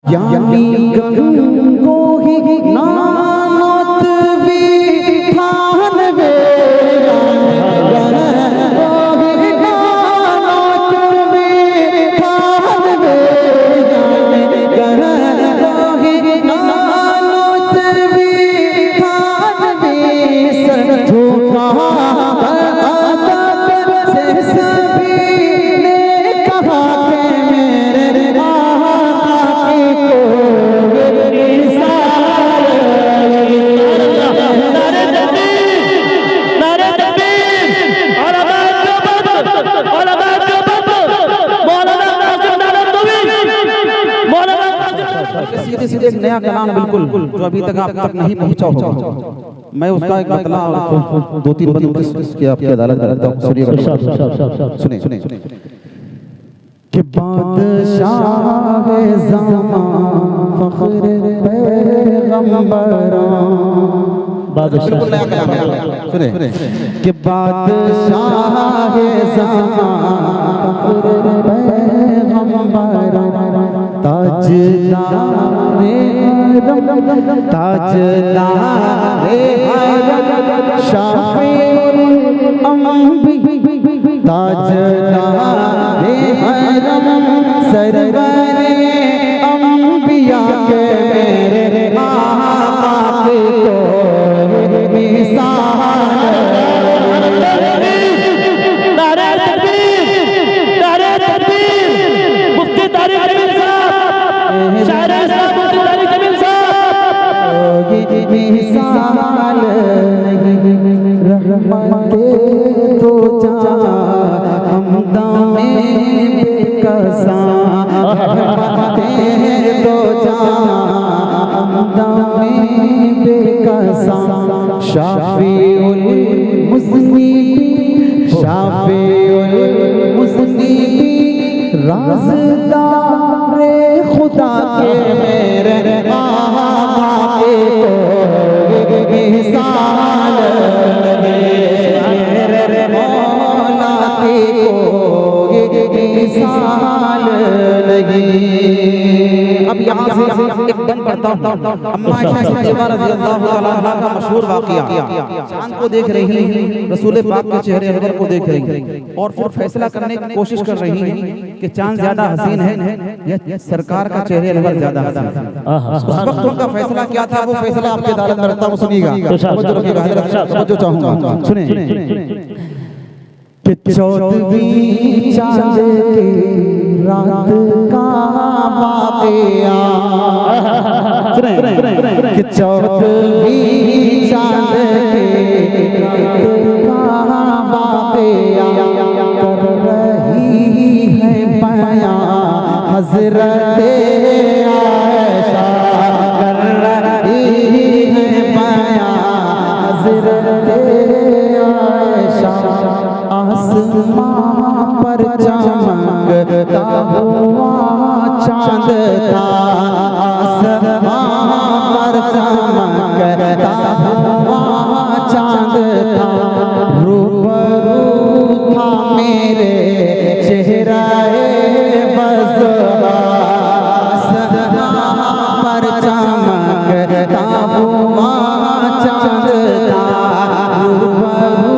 यानी गंगो ही नानोत भी थान वे गंगो ही नानोत भी थान वे गंगो ही नानोत भी थान वे सर झुका से सभी ने कहा कि मेरे सीधे सीधे एक नया कलाम बिल्कुल जो अभी तक आप तक नहीं पहुंचा होगा। मैं उसका एक मतला दो तीन बंद की आपकी अदालत करता हूं। सुनिए सुनिए कि बादशाह ज़मां फख्र पैगंबरां बिल्कुल नया कलाम है। सुनिए कि बादशाह ज़मां फख्र पैगंबरां ताजदारे हरम शाफिउल अंबिया ताजदारे हरम सरवरे अंबिया के मेरे आका को मिसाल नारे तकबीर मुफ्ती तारिक जमील साहब शायर इस्लाम मुफ्ती तारिक जमील साहब मिसाल नहीं रहमते तो जा हमदा में बेकसा रहमते तो जा हमदा में बेकसा शाफिउल मुज़निबीन शाफिउल मुज़निबीन राज़दारे खुदा के मेरे आका के मिसाल मेरे मौला के मिसाल नहीं। अब यहाँ से एक बन करता हूँ। अम्मा आयशा सिद्दीक़ा रज़ियल्लाहु तआला अन्हा का मशहूर वाक़या, चांद को देख रही हैं, रसूल पाक के चेहरे अनवर को देख रही हैं और फिर फैसला करने की कोशिश कर रही हैं कि चांद ज्यादा हसीन है या सरकार का चेहरे अनवर ज्यादा हसीन है। उस वक्त उनका फैसला क्या था, वो फैसला आपके अदालत में रखता हूँ, सुनिएगा। जो चाहूंगा सुने कि 14वीं चांद की रात का वाक़या सुने कि 14वीं चांद की रात का वाक़या कर रही है बयां हज़रत आयशा कर रही है बयां हज़रत आयशा आसमां पर चमकता हुआ चांद था आसमां पर चमकता हुआ चांद था रूबरू था मेरे चेहराए बज़वा आसमां पर चमकता हुआ चांद था रूबरू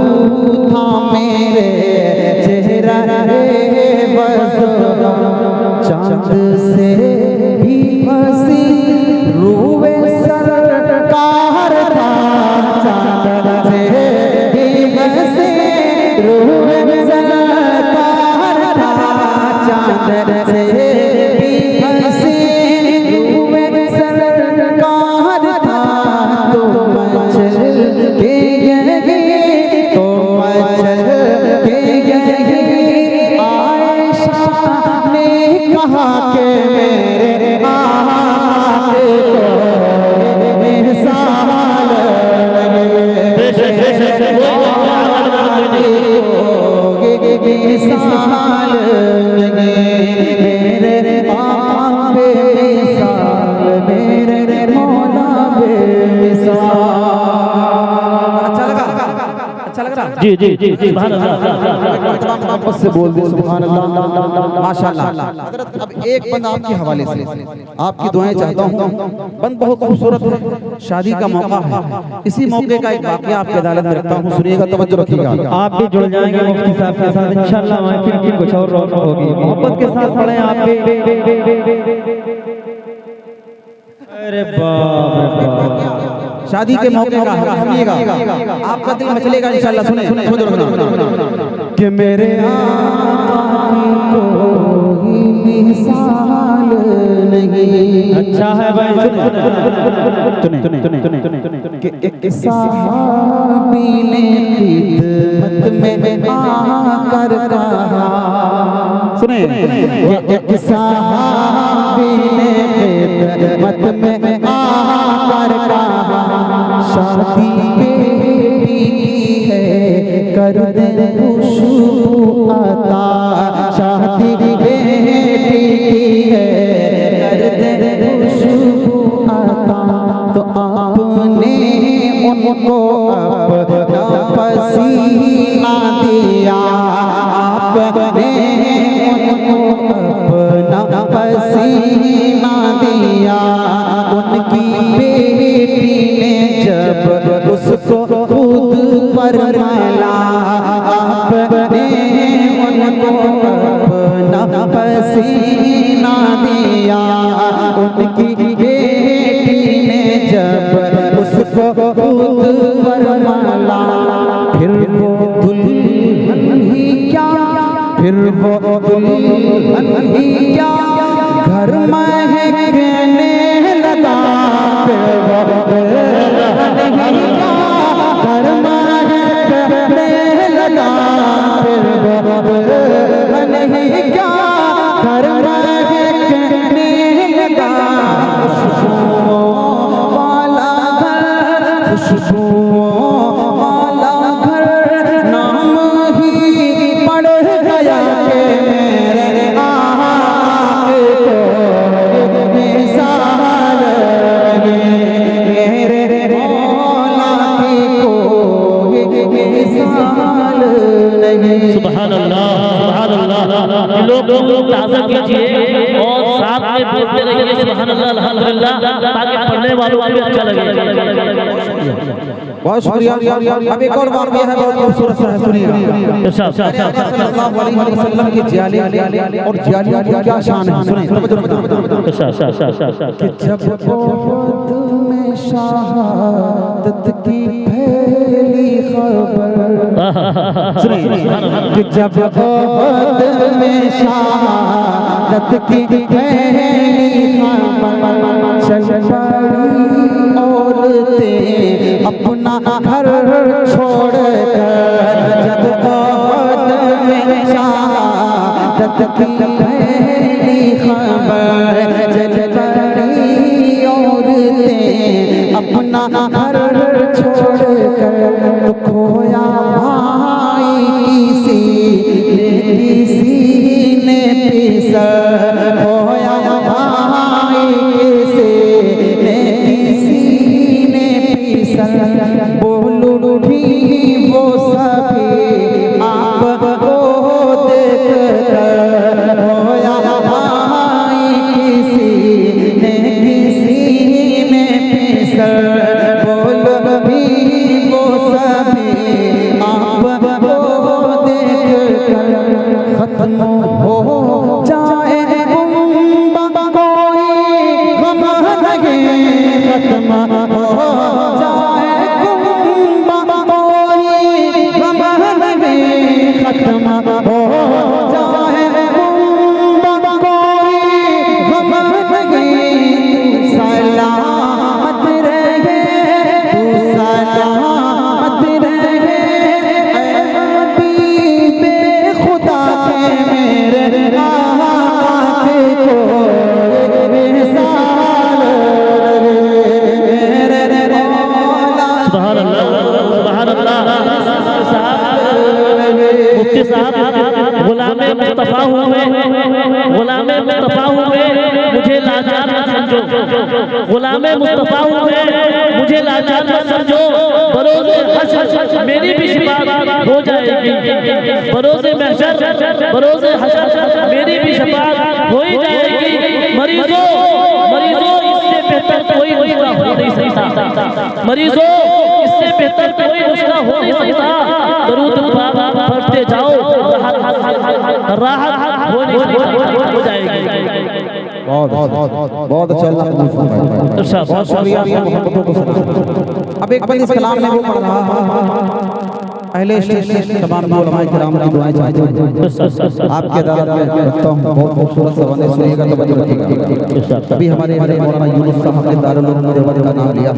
था मेरे चेहराए बज़वा चांद से भी हसी जी जी जी सुभान अल्लाह मोहब्बत से बोल दे सुभान अल्लाह माशाअल्लाह। हज़रत अब एक बंद आपके हवाले से आपकी दुआएं चाहता हूँ। बंद बहुत खूबसूरत है, शादी का मौका है, इसी मौके का एक वाकया आपकी अदालत में रखता हूँ, सुनिएगा, तवज्जो रखिएगा। आप भी जुड़ जाएंगे मुफ्ती साहब के साथ इंशाअल्लाह, महफिल की कुछ और रौनक होगी। मोहब्बत के साथ पढ़े आप भी। अरे बाप रे बाप, शादी के मौके का है, सुनिएगा, आपका दिल मचलेगा इंशाअल्लाह। सुने तवज्जो रखना कि मेरे आका की कोई मिसाल नहीं। अच्छा है भाई, सुने कि एक सहाबी ने खिदमत में आकर कहा, सुने, एक सहाबी ने खिदमत में आकर कहा, शादी बेटी की है कर दे खुशबू अता, शादी बेटी की है कर दे खुशबू अता। तो आपने उनको अपना पसीना दिया, आपने उनको अपना पसीना दिया। उनकी बेटी ने जब उसको खुद पर माला, आपने उनको अपना पसीना दिया। उनकी बेटी ने जब उसको खुद पर माला, फिर वो दुल्हन ही क्या, फिर वो दुल्हन ही क्या घर महकने लगा, फिर वो दुल्हन ही क्या घर महकने लगा, फिर वो दुल्हन ही क्या घर महकने लगा। खुशबुओं वाला घर, खुशबुओं वाला घर नाम ही पड़ गया कि मेरे आके को मिसाल मेरे मौला की कोई मिसाल नहीं। सुभान अल्लाह सुभान अल्लाह। लोग ताज़ा कीजिए और साथ में बोलते रहिए सुभान अल्लाह अल्हम्दुलिल्लाह, ताकि पढ़ने वालों को भी अच्छा लगे। बहुत शुक्रिया। अब एक और वाक़या है, बहुत खूबसूरत सा है, सुनिए। सल्लल्लाहु अलैहि वसल्लम की जाली और जालियों की क्या शान है, सुनिए। जब ओहद में शहादत की फैली खबर, सुनिए, कि जब ओहद में शहादत की फैली खबर, चल पड़ी औरतें अपना घर छोड़कर, जब ओहद में शहादत की फैली खबर, चल पड़ी औरतें अपना घर छोड़कर। तो खोया भाई किसी ने पिसा, खोया भाई किसी ने पिसा, बोलो भी वो सभी आपको देख कर, खोया भाई किसी ने पिसा, बोलो भी वो सभी आपको देख कर। खत्म हो जाए उम्मा कोई गम नहीं, खत्म हो जाए उम्मा कोई गम नहीं, खत्म हो जाए उम्मा कोई गम नहीं। तू सलामत रहे, तू सलामत रहे, ऐ हबीबे खुदा के मेरे आके को मिसाल मेरे मौला। सुभान अल्लाह सुभान अल्लाह। मुफ्ती साहब गुलामे मुस्तफा हुए, गुलामे मुस्तफा हुए, मुझे लाचार मत समझो, गुलामे मुस्तफा हुए, मुझे लाचार मत समझो। बरोज़े हश्र मेरी भी शिफाअत हो जाएंगे। बरोज़े महशर, बरोज़े हशर मेरी भी शफाअत हो ही जाएगी। मरीजों मरीजों इससे बेहतर कोई नुस्खा हो नहीं सकता। मरीजों इससे बेहतर कोई नुस्खा हो नहीं सकता। दरूद पढ़ते जाओ, राहत हो नहीं सकता, हो जाएगी। बहुत अच्छा अल्लाह बहुत शुक्रिया। अब एक बंद इस कलाम में वो पढ़ रहा पहले तमाम उलमाए किराम की दुआएं चाहते हैं आपके अदालत में रखता हूं। बहुत खूबसूरत सवाल सुनिएगा तो बच्चे रखिएगा। अभी हमारे मौलाना यूनुस साहब ने दारुल उलूम देवबंद का नाम लिया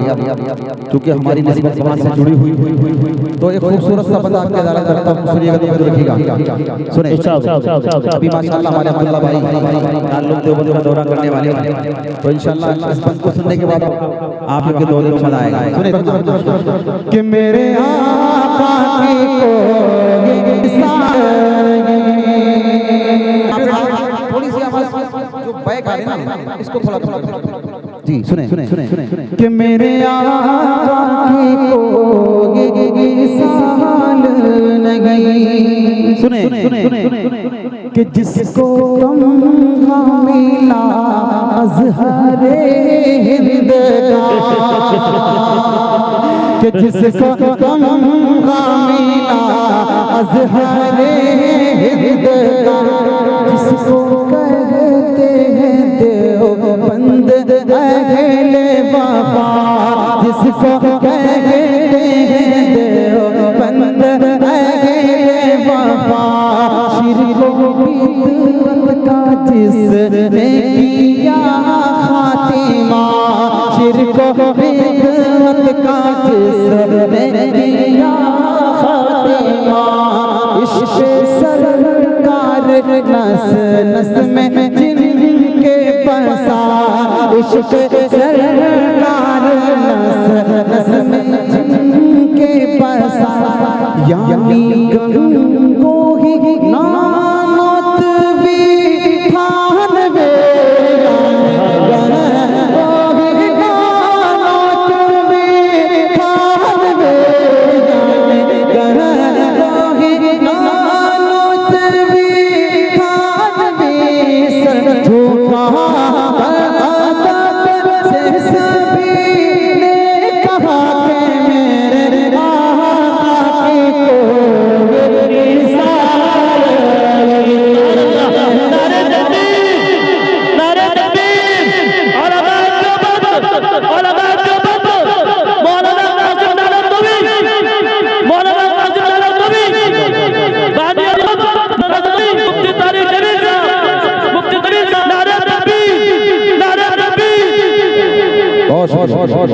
क्योंकि हमारी निस्बत वहां से जुड़ी हुई, तो एक खूबसूरत सा बंदा आपके अदालत में रखता हूं, सुनिएगा तो बच्चे रखिएगा। सुने अभी माशाअल्लाह हमारे अब्दुल्ला भाई दारुल उलूम देवबंद का दौरा करने वाले हैं, तो इंशाअल्लाह इस बंद को सुनने के बाद आप लोग के दौरे में मजा आएगा। सुने कि मेरे आका थोड़ी सी आवाज जो बैक आ रही है ना इसको थोड़ा जी सुने कि मेरे आका की कोई साल नहीं। सुने कि जिसको गम मिला अज़हरे हिंद का, कि जिसको गम मिला अज़हरे हिंद का, जिसको कहते हैं देवबंद अहले वफा, जिसको कहते हैं देवबंद अहले वफा, शिरको बिदअत का जिसने किया खातिमा, शिरको बिदअत का जिसने किया खातिमा, इश्क़ सरकार नस नस में जिनके बसा, इश्क़ सरकार नस नस में जिनके बसा, यानी गंगो ही नानोत भी खानवे,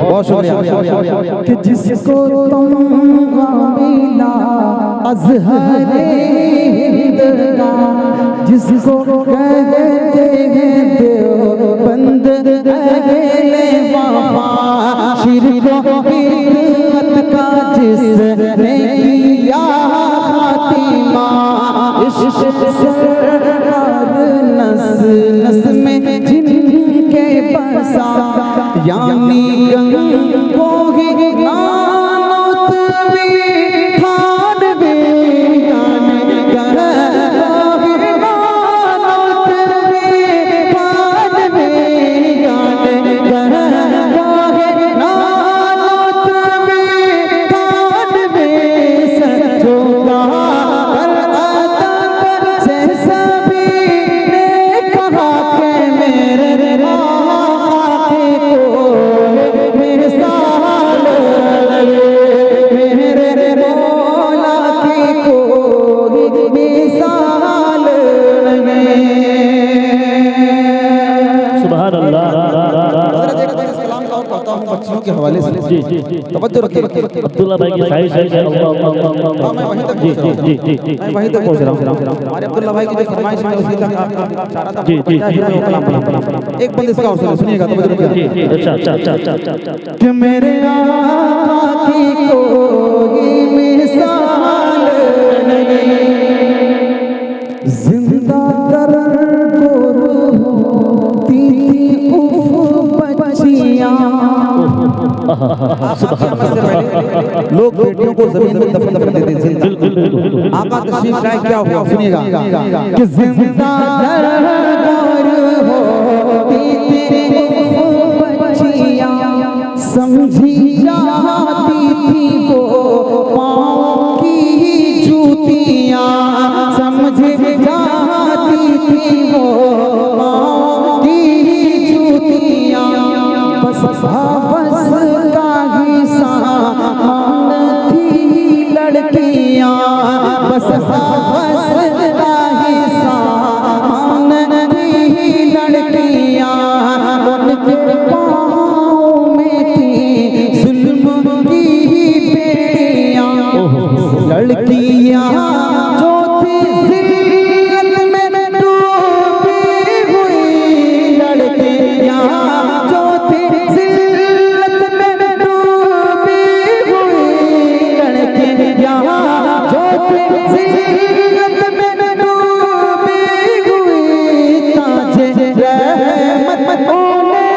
बहुत शुक्रिया। कि जिसको तुम मिला अज़हरे हिंद का, जिसको कहते हैं देवबंद अहले वफा, शिरको बिदअत का जिसने किया खातिमा, इश्क़ सरकार नस नस में जिनके बसा, यानी गंगो ही नानोत भी खानवे, यानी गंगो ही नानोत भी खानवे, यानी गंगो ही नानोत भी खानवे, सचो कर अदब से सभी ने कहा कि मेरे बच्चों के हवाले से तवज्जो रखिए। अब्दुल्ला भाई की ख्वाहिश है कि मैं वहीं तक पहुंच रहा हूं, मैं वहीं तक पहुंच रहा हूं। हमारे अब्दुल्ला भाई की जो फरमाइश है उसी तक आप चाह रहा था। एक बंद इसका और सुनिएगा तवज्जो रखिए। अच्छा कि मेरे आका की कोई मिसाल नहीं, जिंदा कर लोग बेटियों को जमीन में दफन कर देते थे। आका तशरीफ लाए, क्या हुआ सुनिएगा कि जिंदा दरबार होती थी बच्चियां, समझी जाती थी वो पाँव की जूतियां, समझी जाती थी वो पाँव की जूतियां। बस बस का ही सामान थी लड़कियां, बस बस का ही सामान थी लड़कियां। उनके पाँव में थी जुल्म की बेड़ियां, लड़कियां जो थी जिल्लत में डूबी हुई, लड़कियां जो थी जिल्लत में डूबी हुई, लड़कियां जो थी जिल्लत में डूबी हुई। ताज रहमत ओले,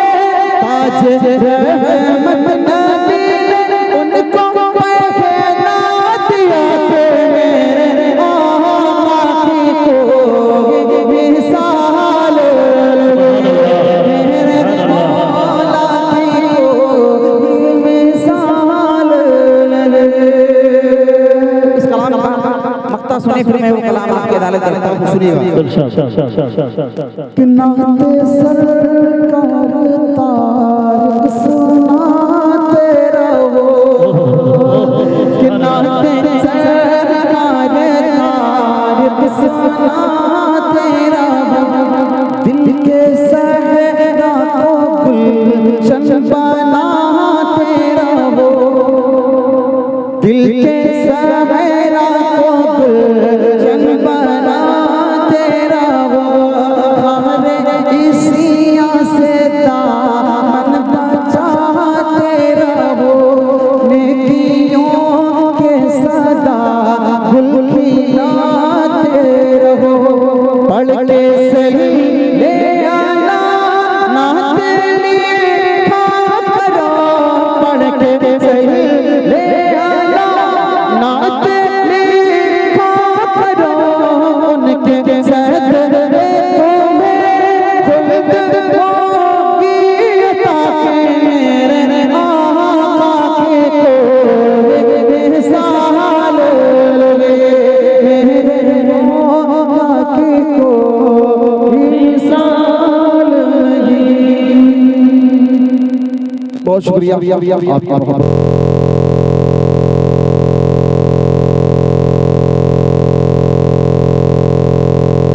ताज रहमत नबी ने उनको पहना दिया कि मेरे आका की कोई मिसाल, मेरे मौला की कोई मिसाल। इस कलाम का मक्ता सुने, फिर मैं वो कलाम आपकी अदालत करता हूँ, सुनिएगा। कि नाते सरकार तारिक सुनाते रहो, कि नाते सरकार तारिक सुनाते रहो। दिल के सहरा को गुलशन बनाते रहो, दिल के सहरा को गुलशन बनाते रहो। हमारे इसिया से दामन बचाते रहो, नेकियों के सदा गुल खिलाते रहो। पढ़ के सही ले आना नाते लिखा करो, पढ़ के सही ले आना नाते लिखा करो। उनके सदक़े तुम्हें खुल्द होगी अता, मेरे आका के कोई मिसाल, मेरे मौला की कोई मिसाल नहीं। बहुत शुक्रिया आपका।